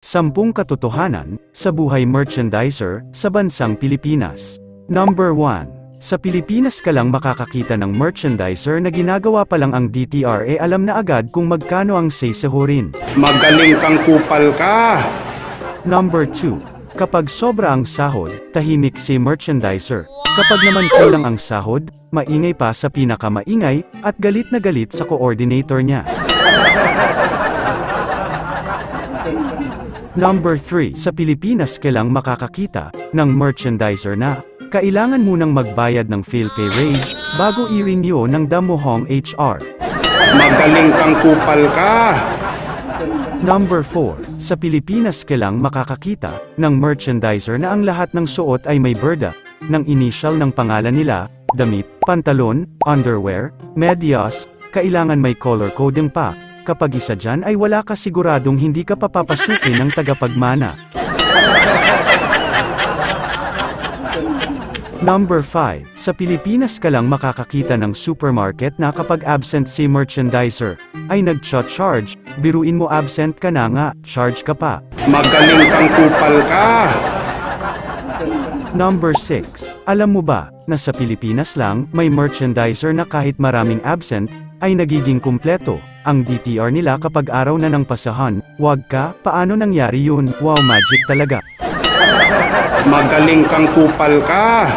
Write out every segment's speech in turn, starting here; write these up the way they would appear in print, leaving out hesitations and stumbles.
10 katotohanan sa buhay merchandiser sa bansang Pilipinas. Number 1. Sa Pilipinas ka lang makakakita ng merchandiser na ginagawa pa lang ang DTR alam na agad kung magkano ang sasahurin. Magaling kang kupal ka! Number 2. Kapag sobra ang sahod, tahimik si merchandiser. Kapag naman kulang ang sahod, maingay pa sa pinakamaingay, at galit na galit sa coordinator niya. Number 3. Sa Pilipinas ka lang makakakita ng merchandiser na kailangan munang magbayad ng PhilPay Rage bago i-renew ng damuhong HR. Magaling kang kupal ka! Number 4. Sa Pilipinas ka lang makakakita ng merchandiser na ang lahat ng suot ay may berda ng initial ng pangalan nila, damit, pantalon, underwear, medyas, kailangan may color coding pa. Kapag isa dyan ay wala ka siguradong hindi ka papapasukin ng tagapagmana. Number 5. Sa Pilipinas ka lang makakakita ng supermarket na kapag absent si merchandiser, ay nag-charge, biruin mo absent ka na nga, charge ka pa. Magaling kang kupal ka! Number 6. Alam mo ba, na sa Pilipinas lang, may merchandiser na kahit maraming absent, ay nagiging kumpleto ang DTR nila kapag araw na ng pasahan. Wag ka, paano nangyari yun? Wow, magic talaga. Magaling kang kupal ka!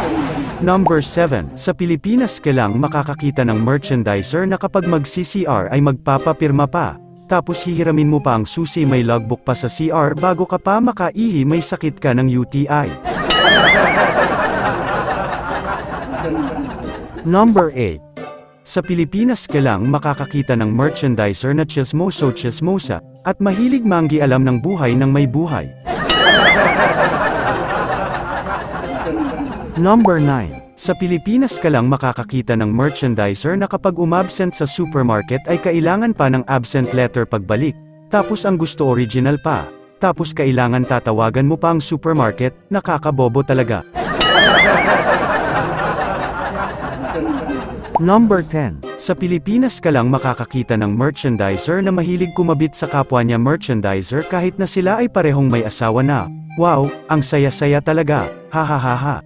Number 7. Sa Pilipinas ka lang makakakita ng merchandiser na kapag mag-CCR ay magpapapirma pa. Tapos hihiramin mo pa ang susi may logbook pa sa CR bago ka pa makaihi may sakit ka ng UTI. Number 8. Sa Pilipinas ka lang makakakita ng merchandiser na chismosa at mahilig manggi-alam ng buhay ng may buhay. Number 9. Sa Pilipinas ka lang makakakita ng merchandiser na kapag umabsent sa supermarket ay kailangan pa ng absent letter pagbalik, tapos ang gusto original pa, tapos kailangan tatawagan mo pa ang supermarket, nakakabobo talaga. Number 10. Sa Pilipinas ka lang makakakita ng merchandiser na mahilig kumabit sa kapwa niya merchandiser kahit na sila ay parehong may asawa na. Wow, ang saya-saya talaga, ha ha ha ha.